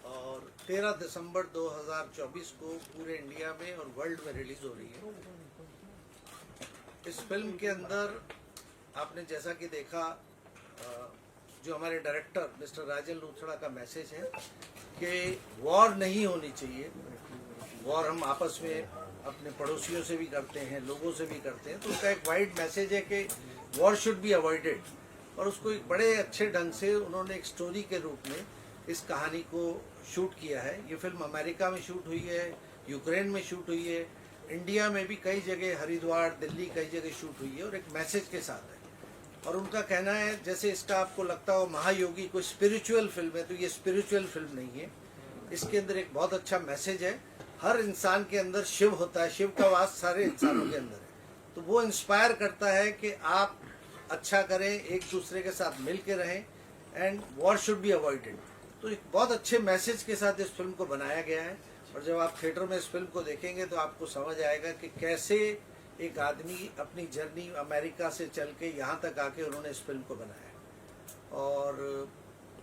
और 13 दिसंबर 2024 को पूरे इंडिया में और वर्ल्ड में रिलीज हो रही है। इस फिल्म के अंदर आपने जैसा कि देखा, जो हमारे डायरेक्टर मिस्टर राजन लूथड़ा का मैसेज है कि वॉर नहीं होनी चाहिए। वॉर हम आपस में अपने पड़ोसियों से भी करते हैं, लोगों से भी करते हैं, तो उसका एक वाइड मैसेज है कि वॉर शुड बी अवॉइडेड। और उसको एक बड़े अच्छे ढंग से उन्होंने एक स्टोरी के रूप में इस कहानी को शूट किया है। ये फिल्म अमेरिका में शूट हुई है, यूक्रेन में शूट हुई है, इंडिया में भी कई जगह, हरिद्वार, दिल्ली, कई जगह शूट हुई है और एक मैसेज के साथ है। और उनका कहना है, जैसे इसका आपको लगता हो महायोगी कोई स्पिरिचुअल फिल्म है, तो ये स्पिरिचुअल फिल्म नहीं है। इसके अंदर एक बहुत अच्छा मैसेज है। हर इंसान के अंदर शिव होता है, शिव का वास सारे इंसानों के अंदर है। तो वो इंस्पायर करता है कि आप अच्छा करें, एक दूसरे के साथ मिल के रहें, and war should be avoided. तो एक बहुत अच्छे मैसेज के साथ इस फिल्म को बनाया गया है। और जब आप थिएटर में इस फिल्म को देखेंगे तो आपको समझ आएगा कि कैसे एक आदमी अपनी जर्नी अमेरिका से चल के यहाँ तक आके उन्होंने इस फिल्म को बनाया। और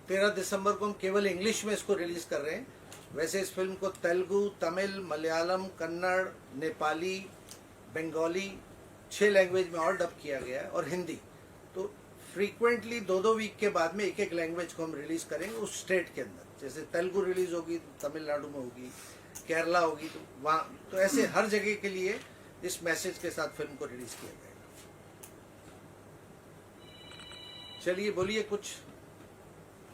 13 दिसंबर को हम केवल इंग्लिश में इसको रिलीज कर रहे हैं। वैसे इस फिल्म को तेलुगु, तमिल, मलयालम, कन्नड़, नेपाली, बंगाली 6 लैंग्वेज में और डब किया गया है, और हिंदी। तो फ्रीक्वेंटली 2-2 वीक के बाद में एक लैंग्वेज को हम रिलीज करेंगे उस स्टेट के अंदर। जैसे तेलुगु रिलीज होगी तमिलनाडु में होगी, केरला होगी, तो वहाँ, तो ऐसे हर जगह के लिए इस मैसेज के साथ फिल्म को रिलीज किया जाएगा। चलिए बोलिए, कुछ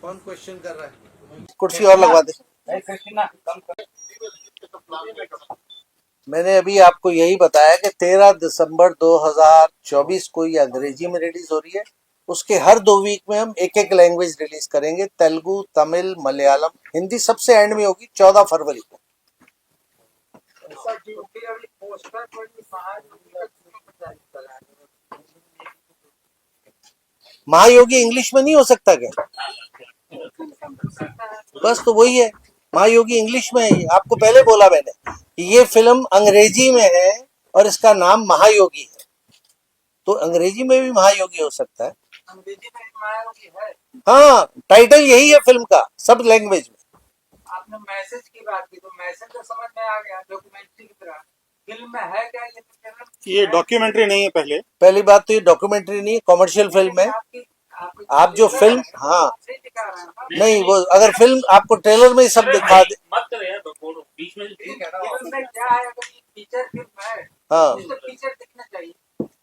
कौन क्वेश्चन कर रहा है? कुर्सी और लगवा दे। मैंने अभी आपको यही बताया कि 13 दिसंबर 2024 को ये अंग्रेजी में रिलीज हो रही है। उसके हर 2 वीक में हम एक लैंग्वेज रिलीज करेंगे, तेलुगु, तमिल, मलयालम, हिंदी सबसे एंड में होगी 14 फरवरी को। महायोगी इंग्लिश में नहीं हो सकता क्या? बस तो वही है, महायोगी इंग्लिश में है। आपको पहले बोला मैंने, ये फिल्म अंग्रेजी में है और इसका नाम महायोगी है। तो अंग्रेजी में भी महायोगी हो सकता है। अंग्रेजी में महायोगी है। हाँ, टाइटल यही है फिल्म का, सब लैंग्वेज में। आपने मैसेज की बात की तो मैसेज तो समझ में आ गया, डॉक्यूमेंट्री की तरह। फिल्म में है क्या ये डॉक्यूमेंट्री नहीं है। पहली बात तो ये डॉक्यूमेंट्री नहीं है, कॉमर्शियल फिल्म है। आप जो फिल्म, हाँ नहीं, वो अगर फिल्म आपको ट्रेलर में ही सब दिखा दे, बीच में क्या है, फीचर फिल्म है, हाँ, फीचर दिखना चाहिए।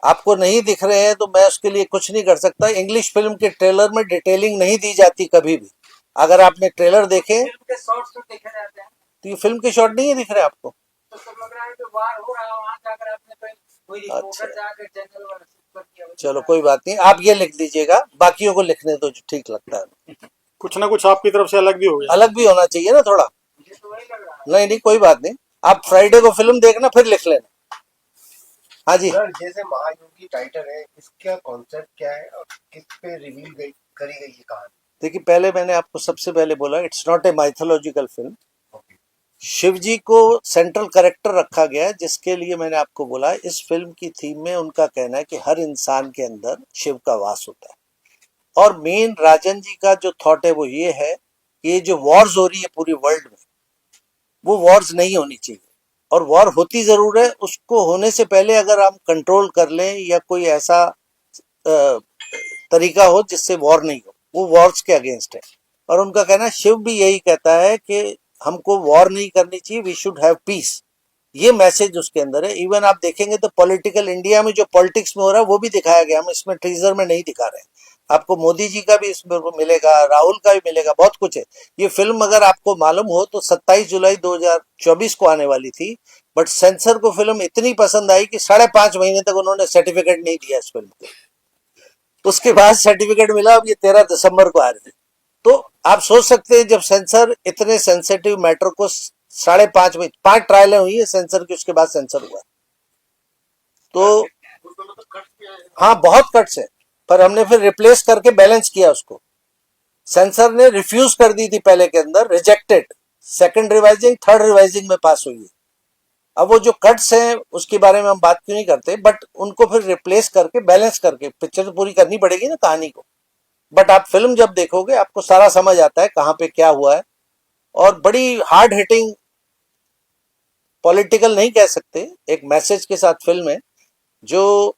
आपको नहीं दिख रहे हैं तो मैं उसके लिए कुछ नहीं कर सकता। इंग्लिश फिल्म के ट्रेलर में डिटेलिंग नहीं दी जाती कभी भी। अगर आपने ट्रेलर देखे फिल्म के शॉर्ट्स तो देखे जाते हैं, तो ये फिल्म के शॉट नहीं है दिख रहे आपको। तो सब लग रहा है कि वार हो रहा है, वहां जाकर आपने कोई रिपोर्टर जाकर जंगल वाला शूट कर दिया। चलो कोई बात नहीं, आप ये लिख दीजिएगा, बाकियों को लिखने दो जो ठीक लगता है। कुछ ना कुछ आपकी तरफ से अलग भी हो गया। अलग भी होना चाहिए ना थोड़ा। मुझे तो वही लग रहा है। नहीं नहीं, कोई बात नहीं, आप फ्राइडे को फिल्म देखना फिर लिख लेना। हाँ जी सर, जैसे महायोगी टाइटल है, इसका कॉन्सेप्ट क्या है और किस पे रिवील करी गई ये कहानी? देखिए, पहले मैंने आपको सबसे पहले बोला, it's not a mythological film. Shiv ji को सेंट्रल कैरेक्टर रखा गया है, जिसके लिए मैंने आपको बोला इस फिल्म की थीम में उनका कहना है कि हर इंसान के अंदर शिव का वास होता है। और मेन राजन जी का जो थॉट है वो ये है कि ये जो वॉर्स हो रही है पूरी वर्ल्ड में, वो वॉर्स नहीं होनी चाहिए। और वॉर होती जरूर है, उसको होने से पहले अगर हम कंट्रोल कर लें या कोई ऐसा तरीका हो जिससे वॉर नहीं हो, वो वॉर्स के अगेंस्ट है। और उनका कहना, शिव भी यही कहता है कि हमको वॉर नहीं करनी चाहिए, वी शुड हैव पीस। ये मैसेज उसके अंदर है। इवन आप देखेंगे तो पॉलिटिकल, इंडिया में जो पॉलिटिक्स में हो रहा है वो भी दिखाया गया, हम इसमें टीजर में नहीं दिखा रहे हैं। आपको मोदी जी का भी इसमें मिलेगा, राहुल का भी मिलेगा, बहुत कुछ है। ये फिल्म अगर आपको मालूम हो तो 27 जुलाई 2024 को आने वाली थी, बट सेंसर को फिल्म इतनी पसंद आई कि 5.5 महीने तक उन्होंने सर्टिफिकेट नहीं दिया इस फिल्म को। उसके बाद सर्टिफिकेट मिला, अब ये 13 दिसंबर को आ रही है। तो आप सोच सकते हैं, जब सेंसर इतने सेंसिटिव मैटर को 5.5 महीने, 5 ट्रायलें हुई है सेंसर की, उसके बाद सेंसर हुआ। तो हाँ, बहुत कट्स है, पर हमने फिर रिप्लेस करके बैलेंस किया उसको। सेंसर ने रिफ्यूज कर दी थी पहले के अंदर, rejected, second revising, third revising में पास हुई है। अब वो जो कट्स हैं उसके बारे में हम बात क्यों नहीं करते, बट उनको फिर रिप्लेस करके बैलेंस करके पिक्चर तो पूरी करनी पड़ेगी ना कहानी को। बट आप फिल्म जब देखोगे आपको सारा समझ आता है कहाँ पे क्या हुआ है। और बड़ी हार्ड हिटिंग, पॉलिटिकल नहीं कह सकते, एक मैसेज के साथ फिल्म है जो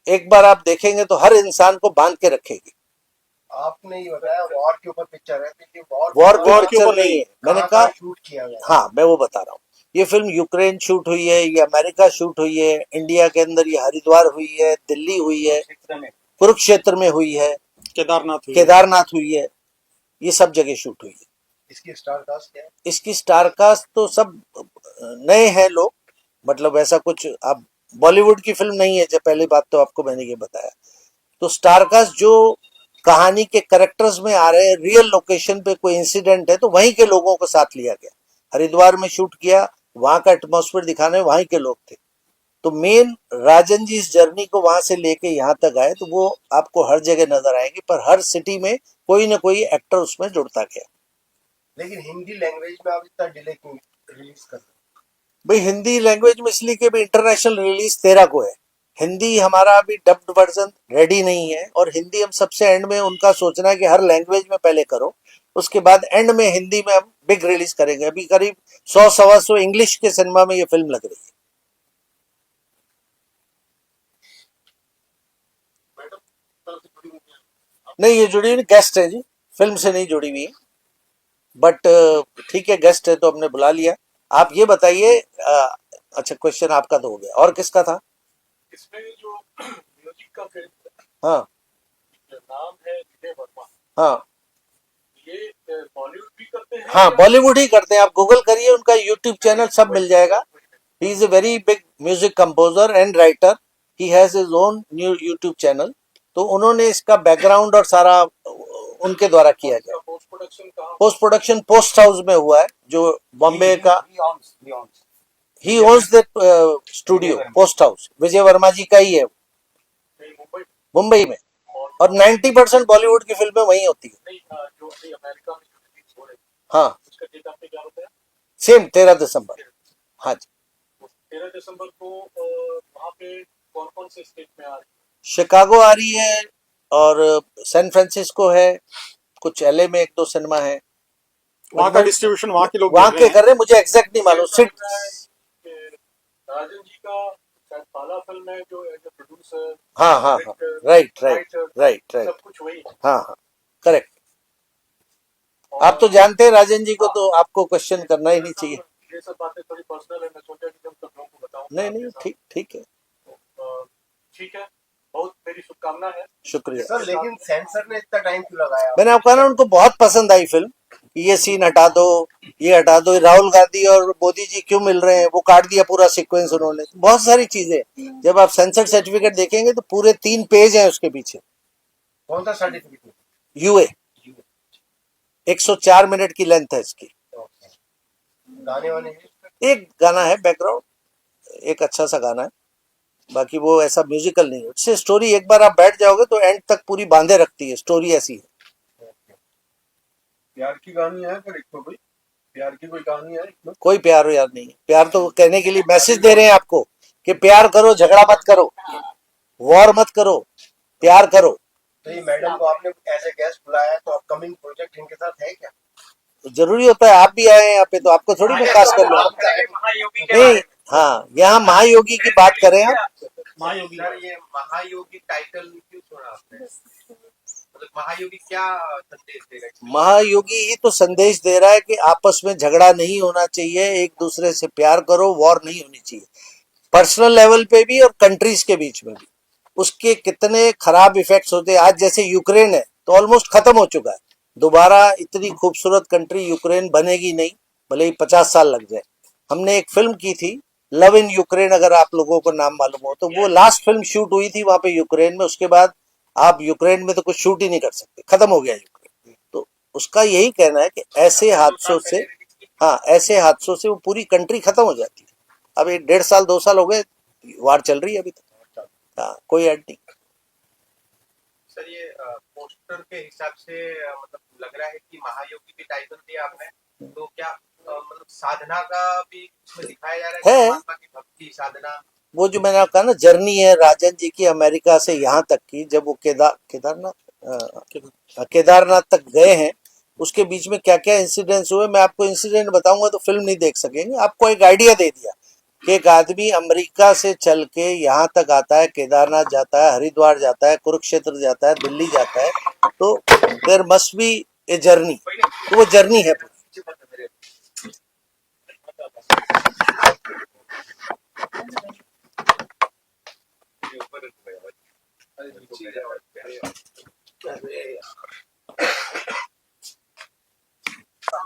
एक बार आप देखेंगे तो हर इंसान को बांध के रखेगी। आपने ये बताया वॉर के ऊपर पिक्चर है, तो ये वॉर War के के पिक्चर ऊपर नहीं नहीं है, मैंने कहा। शूट किया गया है? हाँ, मैं वो बता रहा हूँ। ये फिल्म यूक्रेन शूट हुई है, ये अमेरिका शूट हुई है, इंडिया के अंदर ये हरिद्वार हुई है, दिल्ली हुई है, कुरुक्षेत्र में हुई है, केदारनाथ हुई है, ये सब जगह शूट हुई है। इसकी स्टार कास्ट क्या है? इसकी स्टार कास्ट तो सब नए हैं लोग, मतलब ऐसा कुछ आप बॉलीवुड की फिल्म नहीं है, जब पहली बात तो आपको मैंने ये बताया। तो स्टार कास्ट जो कहानी के करेक्टर्स में आ रहे हैं, रियल लोकेशन पे कोई इंसिडेंट है तो वहीं के लोगों को साथ लिया गया। हरिद्वार में शूट किया, वहां का एटमॉस्फेयर दिखाने वहीं के लोग थे। तो मेन राजन जी इस जर्नी को वहां से लेके यहाँ तक आए, तो वो आपको हर जगह नजर आएंगे, पर हर सिटी में कोई ना कोई एक्टर उसमें जुड़ता गया। लेकिन हिंदी लैंग्वेज में आप इतना डिले क्यों रिलीज कर रहे हैं? भाई हिंदी लैंग्वेज में इसलिए कि भाई इंटरनेशनल रिलीज 13 को है, हिंदी हमारा अभी डब्ड वर्जन रेडी नहीं है, और हिंदी हम सबसे एंड में, उनका सोचना है कि हर लैंग्वेज में पहले करो, उसके बाद एंड में हिंदी में हम बिग रिलीज करेंगे। अभी करीब 100-125 इंग्लिश के सिनेमा में ये फिल्म लग रही है। नहीं, ये जुड़ी हुई गेस्ट है जी, फिल्म से नहीं जुड़ी हुई है, बट ठीक है, गेस्ट है तो हमने बुला लिया। आप ये बताइए, अच्छा क्वेश्चन आपका तो हो गया, और किसका था? इसमें जो म्यूजिक का फिल्म हाँ नाम है विजय वर्मा, हाँ ये बॉलीवुड भी करते हैं? हाँ, बॉलीवुड ही करते हैं। आप गूगल करिए, उनका यूट्यूब चैनल सब मिल जाएगा। He is a very big music composer and writer, he has his own new YouTube channel. तो उन्होंने इसका बैकग्राउंड और सारा उनके द्वारा किया गया। पोस्ट प्रोडक्शन कहाँ? पोस्ट प्रोडक्शन पोस्ट हाउस में हुआ है, जो बॉम्बे का। He owns the studio post house, Vijay Verma ji का ही है, नहीं, मुंबई मुंबई में। और 90% बॉलीवुड की फिल्में वहीं होती है। नहीं, जो अभी अमेरिका में जो रिलीज हो रही है हाँ, उसका डेट आपने क्या बताया? सेम 13 दिसंबर। हाँ जी, 13 दिसंबर को वहाँ पे कौन कौन से स्टेट में आ रही है? शिकागो आ रही है, और सैन फ्रांसिस्को है, कुछ एलए में 1-2 सिनेमा है। वहाँ का डिस्ट्रीब्यूशन वहाँ के लोग वहाँ देख के रहे हैं। कर रहे हैं, मुझे एग्जैक्ट नहीं मालूम। ऐसा लग रहा है कि राजन जी का शायद पहला फिल्म है जो एज ए प्रोड्यूसर, हाँ हाँ हाँ, राइट राइट राइट राइट, सब कुछ वही है। हाँ हाँ, करेक्ट। आप तो जानते हैं राजन जी को, तो आपको क्वेश्चन करना ही नहीं चाहिए। ये सब बातें थोड़ी पर्सनल है, मैं सोचा कि जब सब लोगों को बताऊं। नहीं नहीं, ठीक ठीक है, ठीक है, बहुत मेरी शुभकामना है। शुक्रिया। सर लेकिन सेंसर ने इतना टाइम क्यों लगाया? मैंने आपको कहा ना, उनको बहुत पसंद आई फिल्म, ये सीन हटा दो, ये हटा दो, राहुल गांधी और मोदी जी क्यों मिल रहे हैं, वो काट दिया पूरा सीक्वेंस उन्होंने। बहुत सारी चीजें, जब आप सेंसर सर्टिफिकेट देखेंगे तो पूरे 3 पेज हैं उसके पीछे। कौन सा सर्टिफिकेट? यूए, 104 मिनट की लेंथ है इसकी। गाने वाने हैं? एक गाना है बैकग्राउंड, एक अच्छा सा गाना है, बाकी वो ऐसा म्यूजिकल नहीं है। इससे स्टोरी एक बार आप बैठ जाओगे तो एंड तक पूरी बांधे रखती है, स्टोरी ऐसी है। प्यार की कहानी है, पर एक तो कोई प्यार की कोई कहानी है इसमें? कोई प्यार यार नहीं है, प्यार तो कहने के लिए मैसेज दे रहे हैं आपको कि प्यार करो, झगड़ा मत करो, वॉर मत करो, प्यार करो। तो ये मैडम को आपने एज ए गेस्ट बुलाया है, तो अपकमिंग प्रोजेक्ट इनके साथ है क्या? तो जरूरी होता है आप भी आए हैं यहाँ पे, तो आपको थोड़ी मैं कास्ट कर लूंगा। महायोगी के नहीं, बारे में। हाँ, यहाँ महायोगी की बात करें आप। महायोगी सर, ये महायोगी टाइटल क्यों छोड़ा आपने? मतलब महायोगी क्या संदेश देगा? महायोगी ही तो संदेश दे रहा है कि आपस में झगड़ा नहीं होना चाहिए, एक दूसरे से प्यार करो, वॉर नहीं होनी चाहिए, पर्सनल लेवल पे भी और कंट्रीज के बीच में भी। उसके कितने खराब इफेक्ट्स होते हैं। आज जैसे यूक्रेन है तो ऑलमोस्ट खत्म हो चुका है, दोबारा इतनी खूबसूरत कंट्री यूक्रेन बनेगी नहीं, भले ही 50 साल लग जाए। हमने एक फिल्म की थी लव इन यूक्रेन, अगर आप लोगों को नाम मालूम हो तो, वो लास्ट फिल्म शूट हुई थी वहां पे यूक्रेन में। उसके बाद आप यूक्रेन में तो कुछ शूट ही नहीं कर सकते, खत्म हो गया यूक्रेन। तो उसका यही कहना है कि ऐसे हादसों से, हाँ, ऐसे हादसों से वो पूरी कंट्री खत्म हो जाती है। अब 1.5 साल 2 साल हो गए, वार चल रही है अभी तक। हाँ, कोई एंड नहीं। सर, ये पोस्टर के हिसाब से मतलब लग रहा है कि महायोगी भी टाइटल दिया आपने, तो क्या मतलब साधना का भी इसमें दिखाया जा रहा है कि है। परमात्मा की भक्ति साधना? वो जो मैंने आपको कहा ना, जर्नी है राजन जी की अमेरिका से यहाँ तक की, जब वो केदारनाथ तक गए हैं, उसके बीच में क्या क्या इंसिडेंट्स हुए, मैं आपको इंसिडेंट बताऊंगा तो फिल्म नहीं देख सकेंगे। आपको एक आइडिया दे दिया कि एक आदमी अमेरिका से चल के यहाँ तक आता है, केदारनाथ जाता है, हरिद्वार जाता है, कुरुक्षेत्र जाता है, दिल्ली जाता है, तो there must be a journey. तो वो जर्नी है पूरी।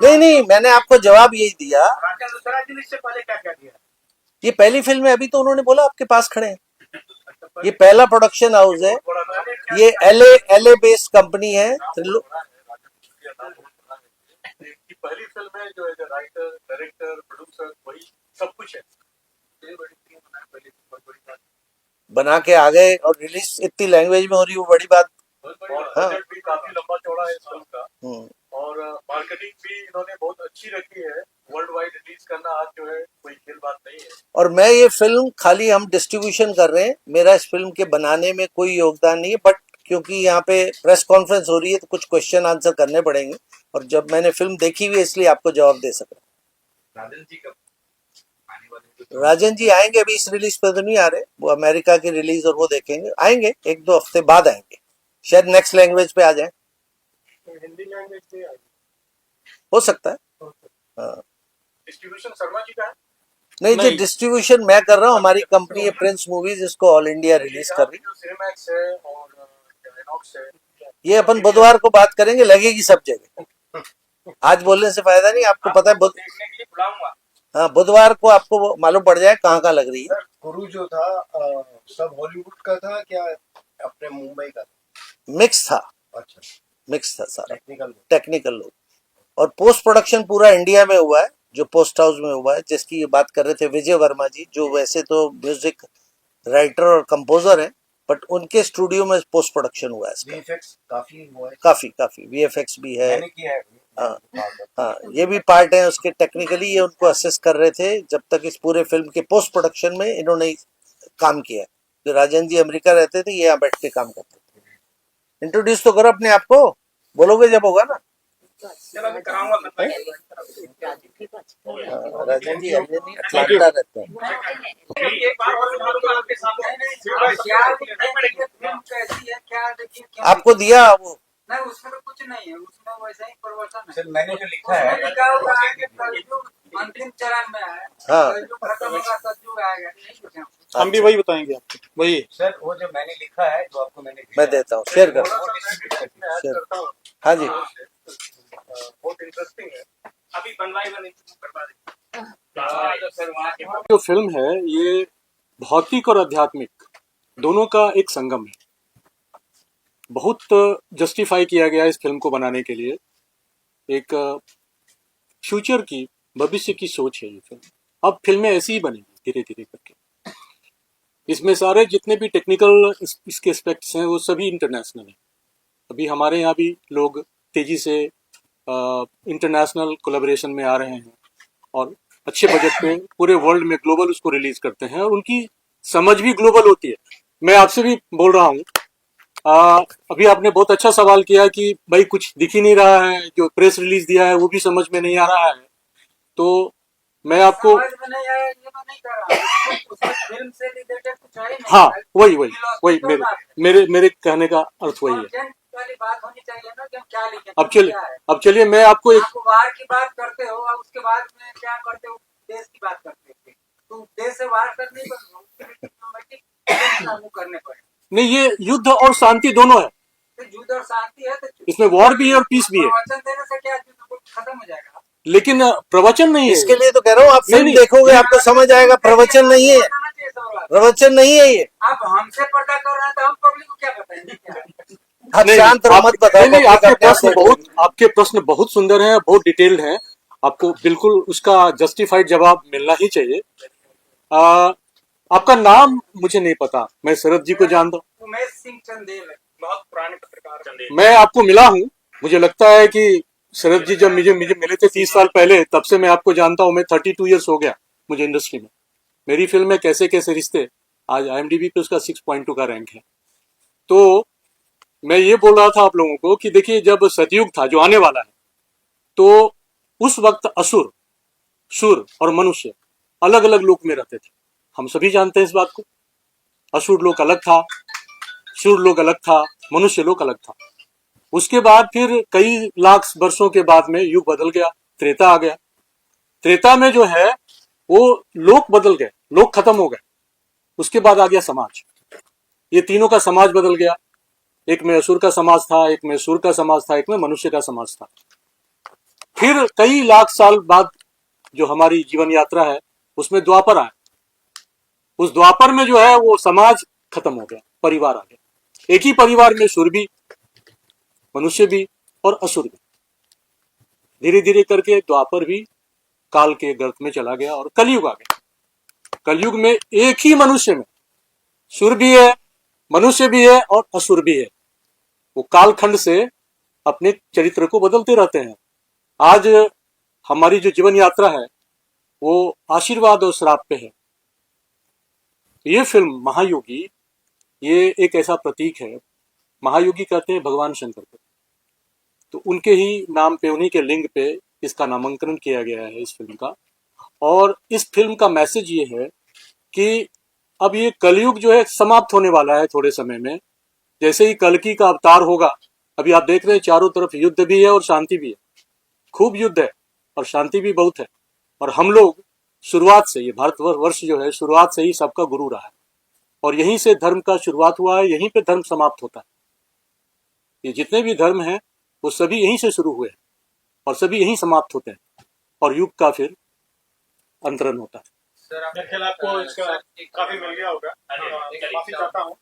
नहीं नहीं, मैंने आपको जवाब यही दिया। राजन दूसरा जी इससे पहले क्या क्या दिया? ये पहली फिल्म है, अभी तो उन्होंने बोला आपके पास खड़े हैं। ये पहला प्रोडक्शन हाउस है, ये एलए बेस्ड कंपनी है। पहली फिल्म है जो है राइटर डायरेक्टर प्रोड्यूसर वही सब कुछ है। बना के आ गए और रिलीज इतनी लैंग्वेज में हो रही है, वो बड़ी बात। हाँ। बजट भी काफी लंबा चौड़ा है इस फिल्म का हम्म। और मार्केटिंग भी इन्होंने बहुत अच्छी रखी है। वर्ल्ड वाइड रिलीज करना आज जो है कोई खेल बात नहीं है। और मैं ये फिल्म खाली हम डिस्ट्रीब्यूशन कर रहे हैं, मेरा इस फिल्म के बनाने में कोई योगदान नहीं है, बट क्योंकि यहाँ पे प्रेस कॉन्फ्रेंस हो रही है तो कुछ क्वेश्चन आंसर करने पड़ेंगे, और जब मैंने फिल्म देखी हुई है इसलिए आपको जवाब दे सक रहा हूँ। राजन जी कब आने वाले? राजन जी आएंगे, अभी इस रिलीज पे तो नहीं आ रहे, वो अमेरिका की रिलीज और वो देखेंगे, आएंगे 1-2 हफ्ते बाद आएंगे, शायद नेक्स्ट लैंग्वेज पे आ जाए, हिंदी लैंग्वेज में हो सकता है। हाँ। डिस्ट्रीब्यूशन शर्मा जी का है। नहीं जी, डिस्ट्रीब्यूशन मैं कर रहा हूँ, हमारी कंपनी है प्रिंस मूवीज, इसको ऑल इंडिया रिलीज कर रही है। सिनेमैक्स है और आइनॉक्स है। ये अपन बुधवार को बात करेंगे, लगेगी सब जगह, आज बोलने से फायदा नहीं। आपको पता है देखने के लिए बुलाऊंगा। हाँ, बुधवार को आपको वो मालूम पड़ जाए कहाँ कहाँ लग रही है। सर गुरु जो था सब हॉलीवुड का था क्या अपने मुंबई का था? मिक्स था, अच्छा, मिक्स था सारा, टेक्निकल। टेक्निकल लोग। और पोस्ट प्रोडक्शन पूरा इंडिया में हुआ है, जो पोस्ट हाउस में हुआ है, जिसकी ये बात कर रहे थे विजय वर्मा जी, जो वैसे तो म्यूजिक राइटर और कंपोजर हैं, बट उनके स्टूडियो में पोस्ट प्रोडक्शन हुआ है इसका। वीएफएक्स काफी हुआ है। काफी वीएफएक्स भी है। मैंने किया है। हाँ हाँ, ये भी पार्ट है उसके। टेक्निकली ये उनको असेस कर रहे थे जब तक इस पूरे फिल्म के पोस्ट प्रोडक्शन में इन्होंने काम किया है। जो राजन जी अमेरिका रहते थे, ये यहाँ बैठ के काम करते थे। इंट्रोड्यूस तो करो अपने आप को, बोलोगे जब होगा ना। चलो मैं कराऊंगा। राजन जी अटलांटा रहते हैं। एक बार और मारूंगा आपके सामने। आपको दिया वो नहीं, उसमें तो कुछ नहीं है, उसमें वैसा ही परिवर्तन है। सर मैंने जो लिखा उसमें है लिखा हुआ है कि कलयुग अंतिम चरण में है। हाँ। कलयुग खत्म होगा, सतयुग आएगा, नहीं कुछ है। हम भी वही बताएंगे आपको, वही। सर वो जो मैंने लिखा है जो आपको मैंने मैं देता हूँ, शेयर कर। वो डिस्ट्रीब्यूशन करता हूँ। हाँ जी, बहुत इंटरेस्टिंग है। अभी बनवाई बनी करवा देंगे। सर वहाँ के जो फिल्म है ये भौतिक और आध्यात्मिक दोनों का एक संगम है। बहुत जस्टिफाई किया गया इस फिल्म को बनाने के लिए। एक फ्यूचर की, भविष्य की सोच है ये फिल्म। अब फिल्में ऐसी ही बनेंगी धीरे धीरे करके। इसमें सारे जितने भी टेक्निकल इसके एस्पेक्ट्स हैं वो सभी इंटरनेशनल हैं। अभी हमारे यहाँ भी लोग तेजी से इंटरनेशनल कोलैबोरेशन में आ रहे हैं और अच्छे बजट पे पूरे वर्ल्ड में ग्लोबल उसको रिलीज करते हैं और उनकी समझ भी ग्लोबल होती है। मैं आपसे भी बोल रहा हूँ, अभी आपने बहुत अच्छा सवाल किया कि भाई कुछ दिख ही नहीं रहा है, जो प्रेस रिलीज दिया है वो भी समझ में नहीं आ रहा है। तो मैं आपको समझ में नहीं आया, ये तो नहीं कर रहा। उसमें फिल्म से रिलेटेड कुछ है ही नहीं। हाँ, वही फिलॉसफी बात है। मेरे कहने का अर्थ वही है। कंटेंट वाली बात होनी चाहिए ना कि हम क्या लिखें। अब चलिए मैं आपको एक आप वार की बात करते हो और उसके बाद में क्या करते हो, देश की बात करते हो। तो देश से वार करने करने पड़े। नहीं, ये युद्ध और शांति दोनों है। तो युद्ध और शांति है तो इसमें वॉर भी है और पीस भी है। प्रवचन देने से क्या युद्ध खत्म हो जाएगा? लेकिन प्रवचन नहीं है। इसके लिए तो कह रहा हूँ, आप फिल्म नहीं। देखोगे आपको समझ आएगा। प्रवचन नहीं है, प्रवचन नहीं है ये। आप हमसे पर्दा कर रहे हैं तो हम पब्लिक को क्या बताएंगे? आप नहीं, शांत रहो, मत बताओ। नहीं, public आपके प्रश्न बहुत सुंदर हैं, बहुत डिटेल्ड हैं। आपको बिल्कुल उसका जस्टिफाइड जवाब मिलना ही चाहिए। आपका नाम मुझे नहीं पता, मैं शरद जी को जानता हूँ। उमेश सिंह चंदेल है, बहुत पुराने पत्रकार। मैं आपको मिला हूँ, मुझे लगता है कि शरद जी जब मुझे मिले थे 30 साल पहले, तब से मैं आपको जानता हूँ। मैं 32 ईयर्स हो गया मुझे इंडस्ट्री में। मेरी फिल्म में कैसे कैसे रिश्ते, आज IMDb पे उसका 6.2 का रैंक है। तो मैं ये बोल रहा था आप लोगों को कि देखिए, जब सतयुग था जो आने वाला है, तो उस वक्त असुर, सुर और मनुष्य अलग अलग लोक में रहते थे। हम सभी जानते हैं इस बात को। असुर लोक अलग था, सुर लोक अलग था, मनुष्य लोक अलग था। उसके बाद फिर कई लाख वर्षों के बाद में युग बदल गया, त्रेता आ गया। त्रेता में जो है वो लोक बदल गए, लोक खत्म हो गए। उसके बाद आ गया समाज। ये तीनों का समाज बदल गया। एक में असुर का समाज था, एक में सुर का समाज था, एक में मनुष्य का समाज था। फिर कई लाख साल बाद जो हमारी जीवन यात्रा है उसमें द्वापर आया। उस द्वापर में जो है वो समाज खत्म हो गया, परिवार आ गया। एक ही परिवार में सुर भी, मनुष्य भी और असुर भी। धीरे धीरे करके द्वापर भी काल के गर्त में चला गया और कलयुग आ गया। कलयुग में एक ही मनुष्य में सुर भी है, मनुष्य भी है और असुर भी है। वो कालखंड से अपने चरित्र को बदलते रहते हैं। आज हमारी जो जीवन यात्रा है वो आशीर्वाद और श्राप पे है। ये फिल्म महायोगी, ये एक ऐसा प्रतीक है। महायोगी कहते हैं भगवान शंकर को, तो उनके ही नाम पे, उन्हीं के लिंग पे इसका नामांकन किया गया है इस फिल्म का। और इस फिल्म का मैसेज ये है कि अब ये कलयुग जो है समाप्त होने वाला है थोड़े समय में। जैसे ही कल्कि का अवतार होगा, अभी आप देख रहे हैं चारों तरफ युद्ध भी है और शांति भी है। खूब युद्ध है और शांति भी बहुत है। और हम लोग शुरुआत से, ये भारतवर्ष जो है शुरुआत से ही सबका गुरु रहा है और यहीं से धर्म का शुरुआत हुआ है, यहीं पे धर्म समाप्त होता है। ये जितने भी धर्म हैं वो सभी यहीं से शुरू हुए हैं और सभी यहीं समाप्त होते हैं और युग का फिर अंतरण होता है। सर मेरे ख्याल आपको इसका काफी मिल गया होगा। माफी चाहता हूँ